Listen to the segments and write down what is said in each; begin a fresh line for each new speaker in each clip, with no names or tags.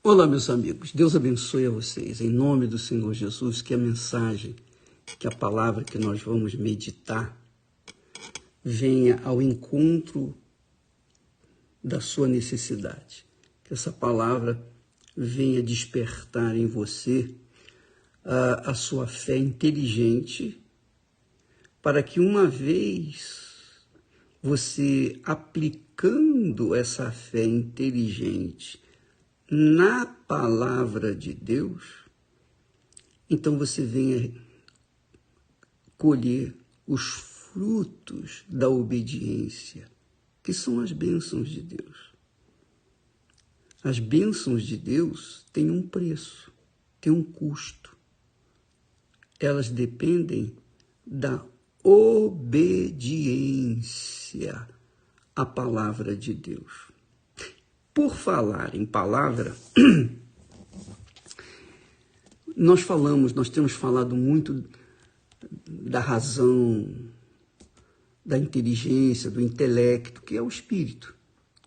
Olá, meus amigos. Deus abençoe a vocês. Em nome do Senhor Jesus, que a mensagem, que a palavra que nós vamos meditar venha ao encontro da sua necessidade. Que essa palavra venha despertar em você a sua fé inteligente, para que uma vez você aplicando essa fé inteligente na palavra de Deus, então você venha colher os frutos da obediência, que são as bênçãos de Deus. As bênçãos de Deus têm um preço, têm um custo. Elas dependem da obediência à palavra de Deus. Por falar em palavra, nós temos falado muito da razão, da inteligência, do intelecto, que é o espírito.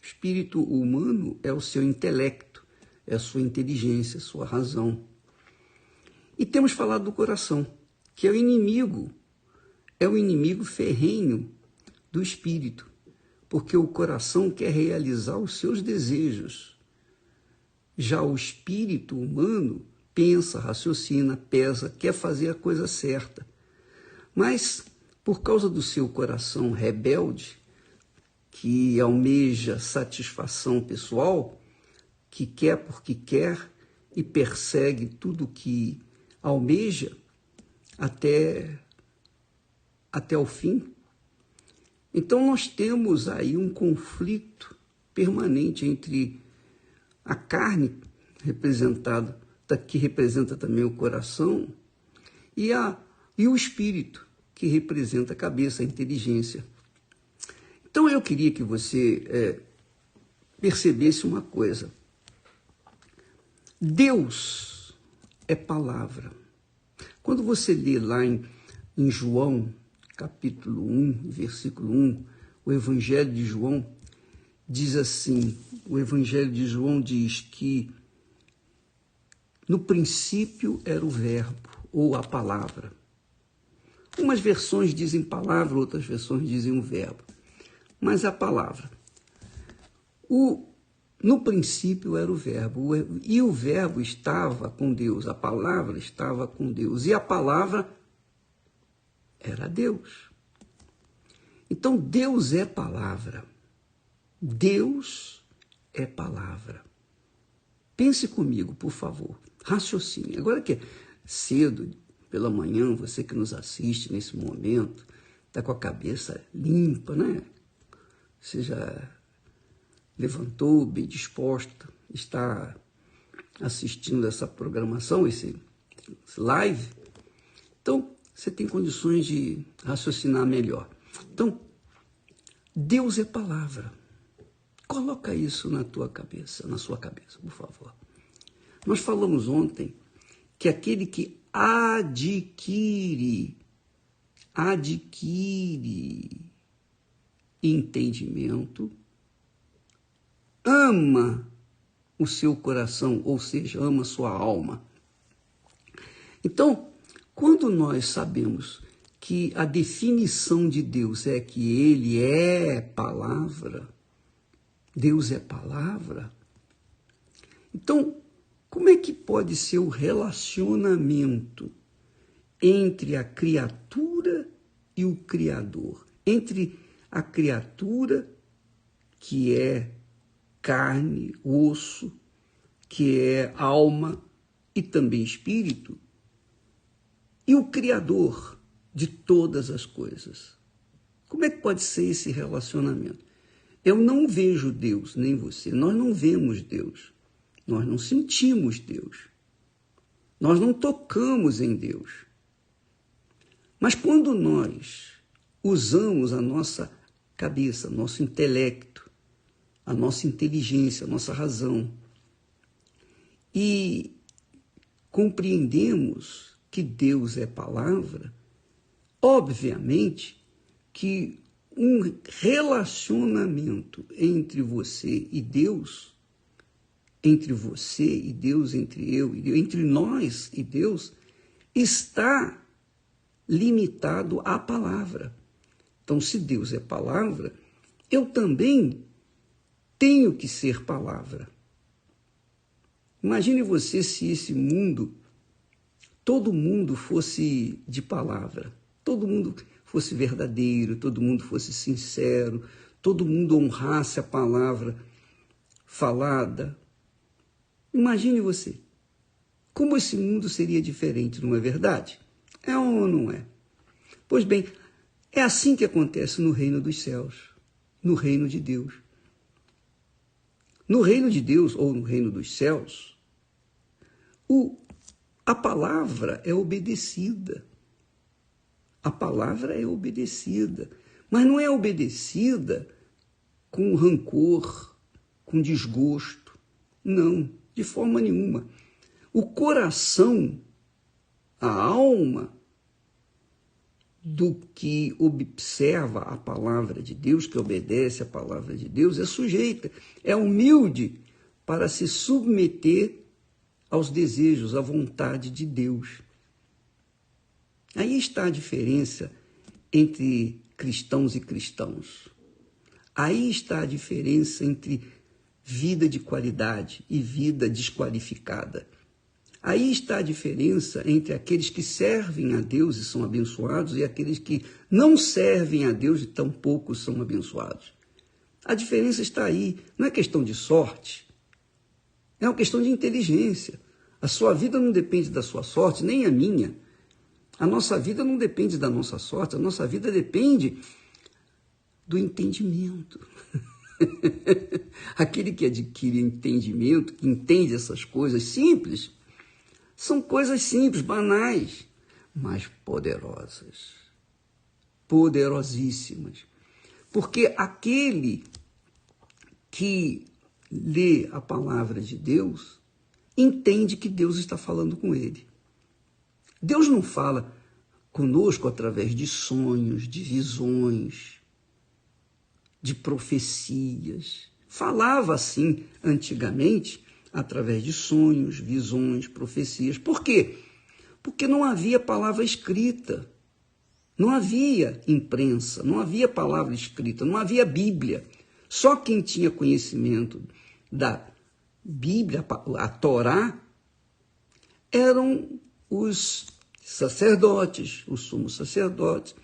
O espírito humano é o seu intelecto, é a sua inteligência, a sua razão. E temos falado do coração, que é o inimigo ferrenho do espírito, porque o coração quer realizar os seus desejos. Já o espírito humano pensa, raciocina, pesa, quer fazer a coisa certa. Mas, por causa do seu coração rebelde, que almeja satisfação pessoal, que quer porque quer e persegue tudo que almeja até o fim, então nós temos aí um conflito permanente entre a carne representada, que representa também o coração, e o espírito, que representa a cabeça, a inteligência. Então eu queria que você percebesse uma coisa. Deus é palavra. Quando você lê lá em João, capítulo 1, versículo 1, o Evangelho de João diz assim, o Evangelho de João diz que no princípio era o verbo, ou a palavra. Umas versões dizem palavra, outras versões dizem o verbo, mas a palavra. No princípio era o verbo, e o verbo estava com Deus, a palavra estava com Deus, e a palavra era Deus. Então, Deus é palavra. Deus é palavra. Pense comigo, por favor. Raciocine. Agora que é cedo, pela manhã, você que nos assiste nesse momento, está com a cabeça limpa, né? Você já levantou, bem disposta, está assistindo essa programação, esse live. Então, você tem condições de raciocinar melhor. Então, Deus é palavra. Coloca isso na sua cabeça, por favor. Nós falamos ontem que aquele que adquire entendimento, ama o seu coração, ou seja, ama a sua alma. Então, quando nós sabemos que a definição de Deus é que Ele é palavra, Deus é palavra, então, como é que pode ser o relacionamento entre a criatura e o Criador? Entre a criatura, que é carne, osso, que é alma e também espírito, e o Criador de todas as coisas. Como é que pode ser esse relacionamento? Eu não vejo Deus, nem você. Nós não vemos Deus. Nós não sentimos Deus. Nós não tocamos em Deus. Mas quando nós usamos a nossa cabeça, nosso intelecto, a nossa inteligência, a nossa razão, e compreendemos que Deus é palavra, obviamente que um relacionamento entre você e Deus entre você e Deus, entre eu e Deus, entre nós e Deus, está limitado à palavra. Então, se Deus é palavra, eu também tenho que ser palavra. Imagine você se esse mundo, todo mundo fosse de palavra, todo mundo fosse verdadeiro, todo mundo fosse sincero, todo mundo honrasse a palavra falada. Imagine você, como esse mundo seria diferente, não é verdade? É ou não é? Pois bem, é assim que acontece no reino dos céus, no reino de Deus. No reino de Deus, ou no reino dos céus, a palavra é obedecida. A palavra é obedecida, mas não é obedecida com rancor, com desgosto. Não, de forma nenhuma. O coração, a alma do que observa a palavra de Deus, que obedece a palavra de Deus, é sujeita, é humilde para se submeter aos desejos, à vontade de Deus. Aí está a diferença entre cristãos e cristãos. Aí está a diferença entre vida de qualidade e vida desqualificada. Aí está a diferença entre aqueles que servem a Deus e são abençoados e aqueles que não servem a Deus e tampouco são abençoados. A diferença está aí. Não é questão de sorte, é uma questão de inteligência. A sua vida não depende da sua sorte, nem a minha. A nossa vida não depende da nossa sorte, a nossa vida depende do entendimento. Aquele que adquire entendimento, que entende essas coisas simples, são coisas simples, banais, mas poderosas, poderosíssimas. Porque aquele que lê a palavra de Deus entende que Deus está falando com ele. Deus não fala conosco através de sonhos, de visões, de profecias. Falava assim antigamente através de sonhos, visões, profecias. Por quê? Porque não havia palavra escrita, não havia imprensa, não havia palavra escrita, não havia Bíblia. Só quem tinha conhecimento da Bíblia, a Torá, eram os sacerdotes, os sumos sacerdotes.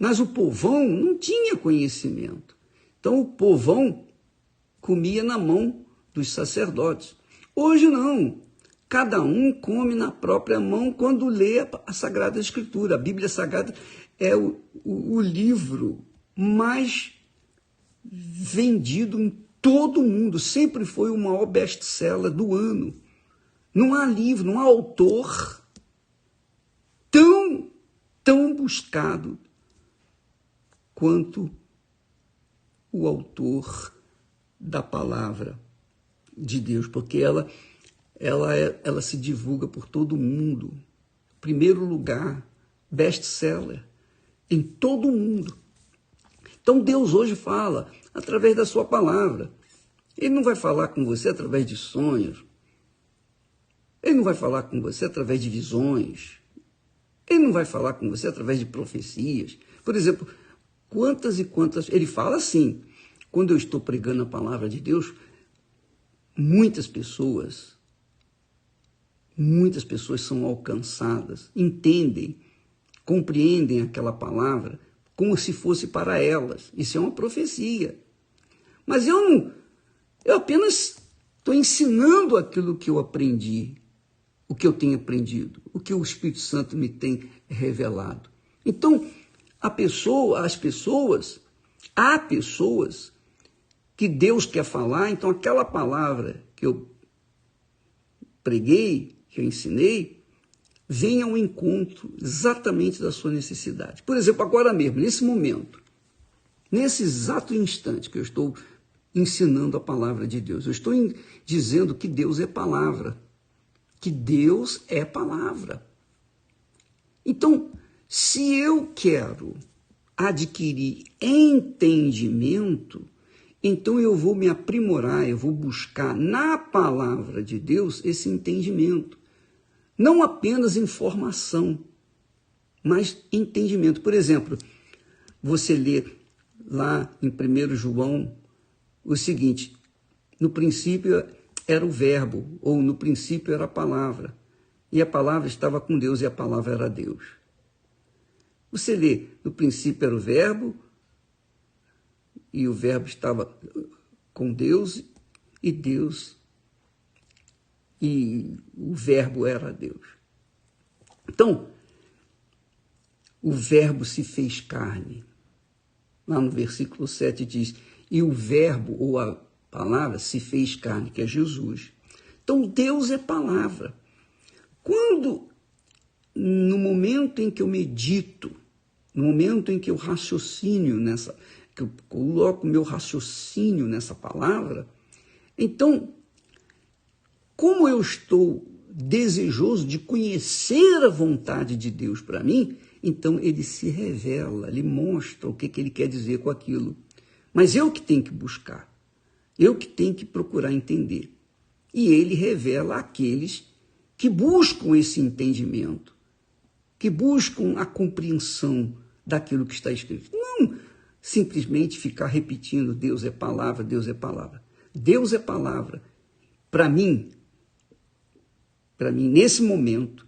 Mas o povão não tinha conhecimento. Então o povão comia na mão dos sacerdotes. Hoje não. Cada um come na própria mão quando lê a Sagrada Escritura. A Bíblia Sagrada é o livro mais vendido em todo o mundo. Sempre foi o maior best-seller do ano. Não há livro, não há autor tão buscado quanto o autor da palavra de Deus, porque ela se divulga por todo o mundo. Primeiro lugar, best-seller em todo o mundo. Então Deus hoje fala através da sua palavra. Ele não vai falar com você através de sonhos. Ele não vai falar com você através de visões. Ele não vai falar com você através de profecias. Por exemplo, quantas e quantas... Ele fala assim, quando eu estou pregando a palavra de Deus, muitas pessoas são alcançadas, entendem, compreendem aquela palavra como se fosse para elas. Isso é uma profecia. Mas eu apenas estou ensinando aquilo que eu aprendi, o que eu tenho aprendido, o que o Espírito Santo me tem revelado. Então, há pessoas que Deus quer falar, então aquela palavra que eu preguei, que eu ensinei, vem ao encontro exatamente da sua necessidade. Por exemplo, agora mesmo, nesse momento, nesse exato instante que eu estou ensinando a palavra de Deus, eu estou dizendo que Deus é palavra, que Deus é palavra. Então, se eu quero adquirir entendimento, então eu vou me aprimorar, eu vou buscar na palavra de Deus esse entendimento. Não apenas informação, mas entendimento. Por exemplo, você lê lá em 1 João o seguinte: no princípio era o verbo, ou no princípio era a palavra, e a palavra estava com Deus e a palavra era Deus. Você lê, no princípio era o verbo, e o verbo estava com Deus, e o verbo era Deus. Então, o verbo se fez carne. Lá no versículo 7 diz, e o verbo, ou a palavra, se fez carne, que é Jesus. Então, Deus é palavra. Quando, no momento em que eu medito, no momento em que eu raciocínio que eu coloco meu raciocínio nessa palavra, então, como eu estou desejoso de conhecer a vontade de Deus para mim, então ele se revela, ele mostra o que ele quer dizer com aquilo. Mas eu que tenho que buscar, eu que tenho que procurar entender. E ele revela àqueles que buscam esse entendimento, que buscam a compreensão daquilo que está escrito. Não simplesmente ficar repetindo, Deus é palavra, Deus é palavra. Deus é palavra. Para mim, nesse momento,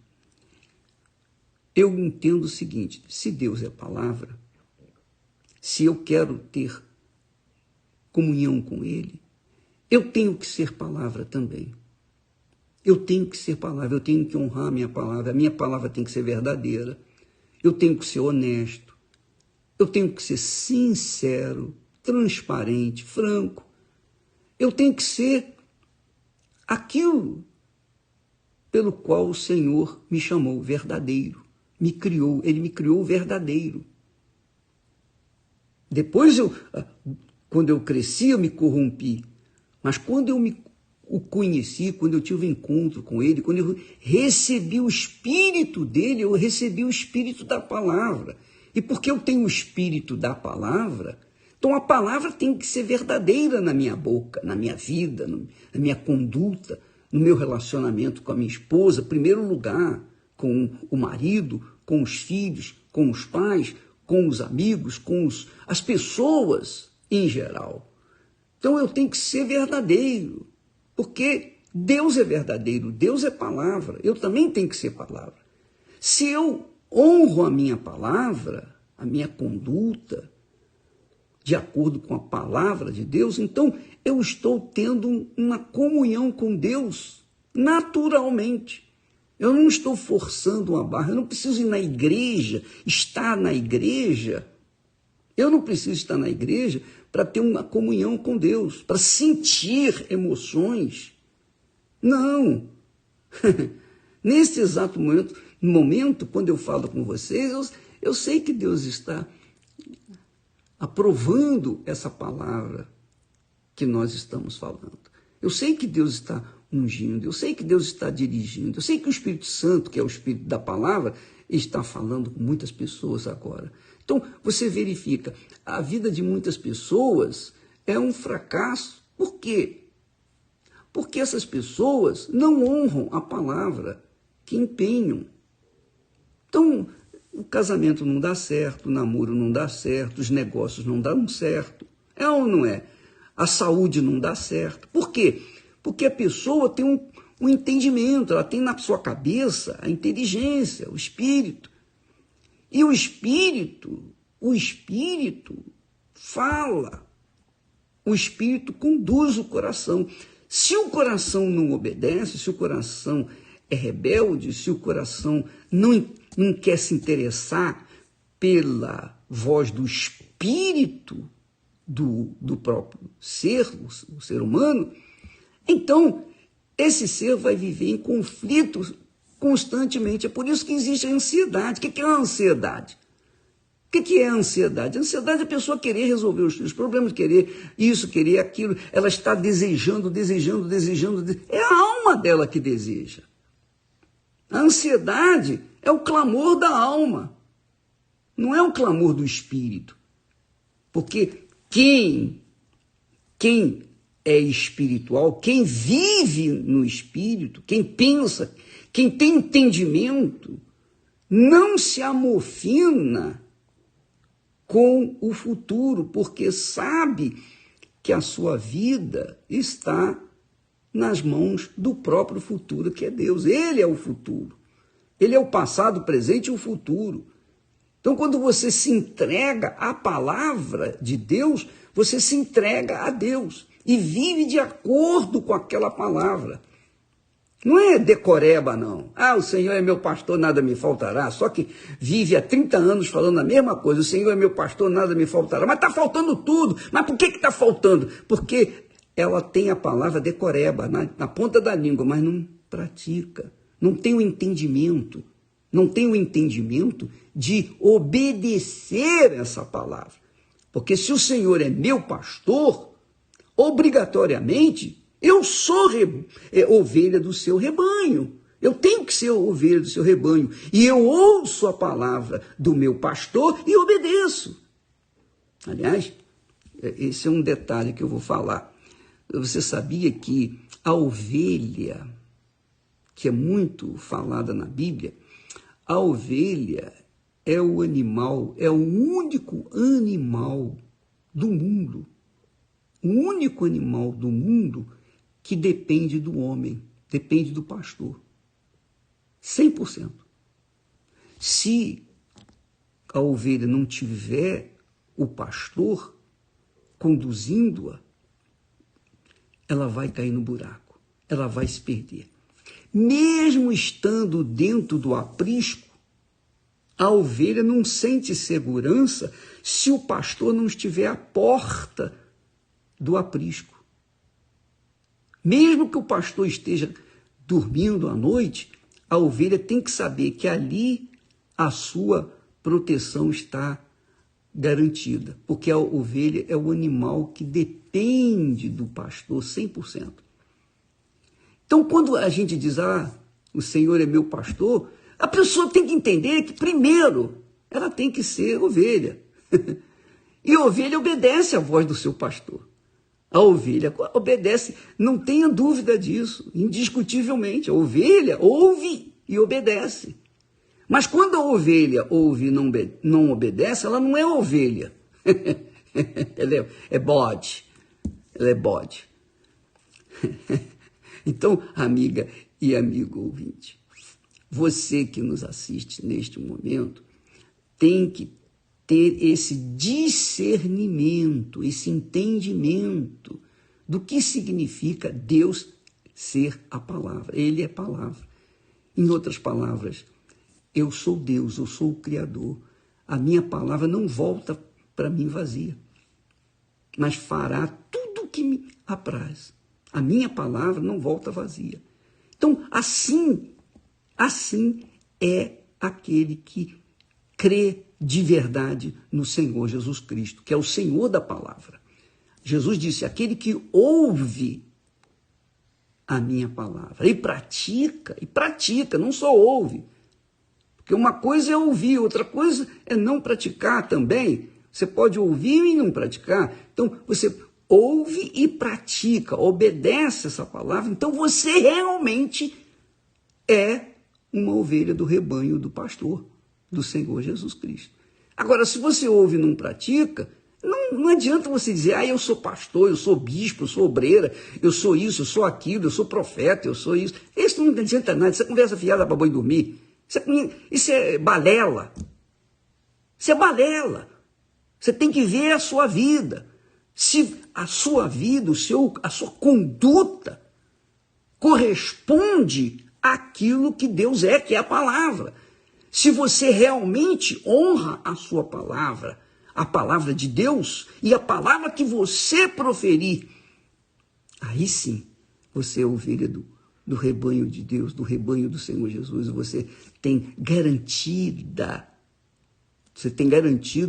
eu entendo o seguinte: se Deus é palavra, se eu quero ter comunhão com Ele, eu tenho que ser palavra também. Eu tenho que ser palavra, eu tenho que honrar a minha palavra tem que ser verdadeira, eu tenho que ser honesto, eu tenho que ser sincero, transparente, franco, eu tenho que ser aquilo pelo qual o Senhor me chamou, verdadeiro, me criou, Ele me criou verdadeiro. Depois, quando eu cresci, eu me corrompi, mas quando eu o conheci, quando eu tive um encontro com Ele, quando eu recebi o Espírito dEle, eu recebi o Espírito da palavra. E porque eu tenho o Espírito da palavra, então a palavra tem que ser verdadeira na minha boca, na minha vida, na minha conduta, no meu relacionamento com a minha esposa, em primeiro lugar, com o marido, com os filhos, com os pais, com os amigos, com as pessoas em geral. Então eu tenho que ser verdadeiro, porque Deus é verdadeiro, Deus é palavra, eu também tenho que ser palavra. Se eu honro a minha palavra, a minha conduta, de acordo com a palavra de Deus, então eu estou tendo uma comunhão com Deus naturalmente. Eu não estou forçando uma barra, eu não preciso ir na igreja, estar na igreja. Eu não preciso estar na igreja para ter uma comunhão com Deus, para sentir emoções. Não. Nesse exato momento, quando eu falo com vocês, eu sei que Deus está aprovando essa palavra que nós estamos falando. Eu sei que Deus está ungindo, eu sei que Deus está dirigindo, eu sei que o Espírito Santo, que é o Espírito da palavra, está falando com muitas pessoas agora. Então, você verifica, a vida de muitas pessoas é um fracasso. Por quê? Porque essas pessoas não honram a palavra que empenham. Então, o casamento não dá certo, o namoro não dá certo, os negócios não dão certo. É ou não é? A saúde não dá certo. Por quê? Porque a pessoa tem um entendimento, ela tem na sua cabeça a inteligência, o espírito. E o espírito fala, o espírito conduz o coração. Se o coração não obedece, se o coração é rebelde, se o coração não quer se interessar pela voz do espírito do próprio ser, o ser humano, então esse ser vai viver em conflito constantemente. É por isso que existe a ansiedade. O que é a ansiedade? O que é a ansiedade? A ansiedade é a pessoa querer resolver os problemas, querer isso, querer aquilo. Ela está desejando. É a alma dela que deseja. A ansiedade é o clamor da alma, não é o clamor do espírito. Porque quem quem é espiritual, quem vive no espírito, quem pensa, quem tem entendimento, não se amofina com o futuro, porque sabe que a sua vida está nas mãos do próprio futuro, que é Deus. Ele é o futuro. Ele é o passado, o presente e o futuro. Então, quando você se entrega à palavra de Deus, você se entrega a Deus e vive de acordo com aquela palavra. Não é decoreba, não. Ah, o Senhor é meu pastor, nada me faltará. Só que vive há 30 anos falando a mesma coisa. O Senhor é meu pastor, nada me faltará. Mas está faltando tudo. Mas por que está faltando? Porque ela tem a palavra decoreba na ponta da língua, mas não pratica. Não tem o entendimento. Não tem o entendimento de obedecer essa palavra. Porque se o Senhor é meu pastor, obrigatoriamente, eu sou ovelha do seu rebanho. Eu tenho que ser ovelha do seu rebanho. E eu ouço a palavra do meu pastor e obedeço. Aliás, esse é um detalhe que eu vou falar. Você sabia que a ovelha, que é muito falada na Bíblia, a ovelha é o animal, é o único animal do mundo. O único animal do mundo que depende do homem, depende do pastor. 100%. Se a ovelha não tiver o pastor conduzindo-a, ela vai cair no buraco, ela vai se perder. Mesmo estando dentro do aprisco, a ovelha não sente segurança se o pastor não estiver à porta do aprisco. Mesmo que o pastor esteja dormindo à noite, a ovelha tem que saber que ali a sua proteção está garantida, porque a ovelha é o animal que depende do pastor 100%. Então, quando a gente diz, o Senhor é meu pastor, a pessoa tem que entender que, primeiro, ela tem que ser ovelha. E a ovelha obedece à voz do seu pastor. A ovelha obedece, não tenha dúvida disso, indiscutivelmente. A ovelha ouve e obedece. Mas quando a ovelha ouve e não obedece, ela não é ovelha. Ela é bode. Ela é bode. Então, amiga e amigo ouvinte, você que nos assiste neste momento tem que ter esse discernimento, esse entendimento do que significa Deus ser a palavra. Ele é palavra. Em outras palavras, eu sou Deus, eu sou o Criador. A minha palavra não volta para mim vazia, mas fará tudo o que me apraz. A minha palavra não volta vazia. Então, assim é aquele que crê de verdade no Senhor Jesus Cristo, que é o Senhor da palavra. Jesus disse, aquele que ouve a minha palavra e pratica, não só ouve. Porque uma coisa é ouvir, outra coisa é não praticar também. Você pode ouvir e não praticar. Então, você ouve e pratica, obedece essa palavra, então você realmente é uma ovelha do rebanho do pastor, do Senhor Jesus Cristo. Agora, se você ouve e não pratica, não adianta você dizer, eu sou pastor, eu sou bispo, eu sou obreira, eu sou isso, eu sou aquilo, eu sou profeta, eu sou isso. Isso não adianta nada, isso é conversa fiada para boi dormir. Isso é balela. Isso é balela. Você tem que ver a sua vida. Se a sua vida, a sua conduta corresponde àquilo que Deus é, que é a palavra. Se você realmente honra a sua palavra, a palavra de Deus e a palavra que você proferir, aí sim você é ovelha do rebanho de Deus, do rebanho do Senhor Jesus. Você tem garantido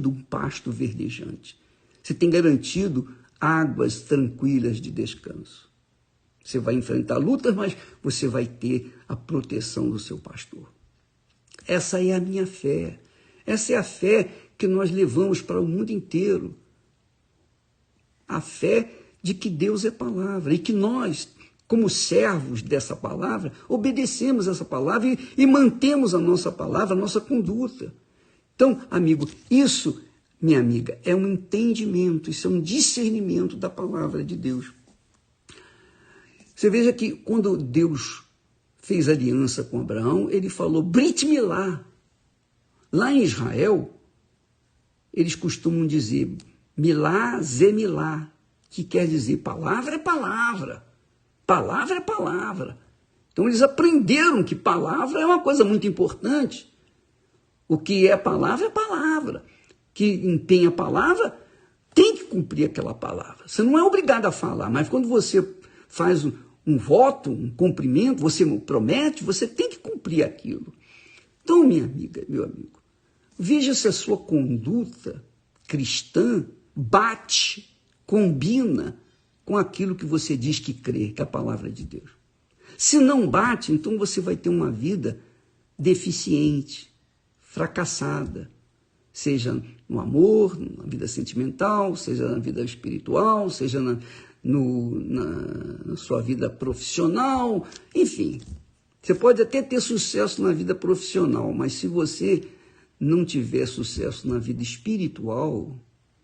um pasto verdejante. Você tem garantido águas tranquilas de descanso. Você vai enfrentar lutas, mas você vai ter a proteção do seu pastor. Essa é a minha fé. Essa é a fé que nós levamos para o mundo inteiro. A fé de que Deus é palavra e que nós, como servos dessa palavra, obedecemos essa palavra e mantemos a nossa palavra, a nossa conduta. Então, amigo, isso, minha amiga, é um entendimento, isso é um discernimento da palavra de Deus. Você veja que quando Deus fez aliança com Abraão, ele falou Brit Milá. Lá em Israel, eles costumam dizer Milá, Zé Milá, que quer dizer palavra é palavra. Palavra é palavra. Então eles aprenderam que palavra é uma coisa muito importante. O que é palavra, que tem a palavra, tem que cumprir aquela palavra. Você não é obrigado a falar, mas quando você faz um voto, um cumprimento, você promete, você tem que cumprir aquilo. Então, minha amiga, meu amigo, veja se a sua conduta cristã bate, combina com aquilo que você diz que crê, que é a palavra de Deus. Se não bate, então você vai ter uma vida deficiente, fracassada, seja no amor, na vida sentimental, seja na vida espiritual, seja na sua vida profissional, enfim. Você pode até ter sucesso na vida profissional, mas se você não tiver sucesso na vida espiritual,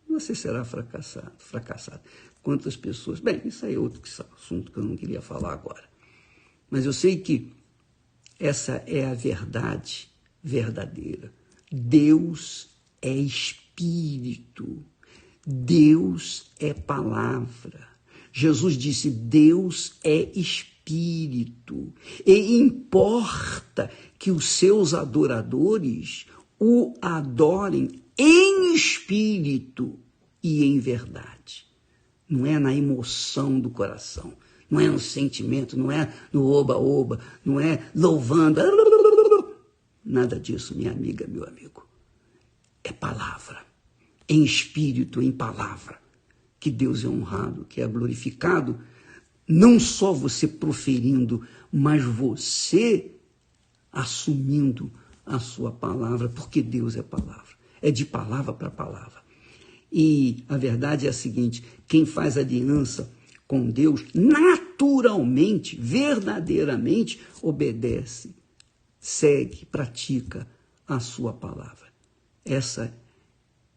você será fracassado. Quantas pessoas... Bem, isso aí é outro assunto que eu não queria falar agora. Mas eu sei que essa é a verdade verdadeira. Deus é Espírito. Deus é palavra. Jesus disse, Deus é Espírito. E importa que os seus adoradores o adorem em espírito e em verdade. Não é na emoção do coração, não é no sentimento, não é no oba-oba, não é louvando. Nada disso, minha amiga, meu amigo. É palavra, em espírito, em palavra, que Deus é honrado, que é glorificado, não só você proferindo, mas você assumindo a sua palavra, porque Deus é palavra. É de palavra para palavra. E a verdade é a seguinte, quem faz aliança com Deus, naturalmente, verdadeiramente, obedece, segue, pratica a sua palavra. Essa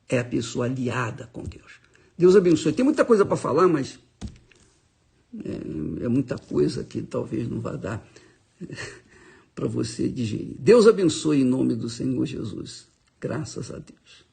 é a pessoa aliada com Deus. Deus abençoe. Tem muita coisa para falar, mas é muita coisa que talvez não vá dar para você digerir. Deus abençoe em nome do Senhor Jesus. Graças a Deus.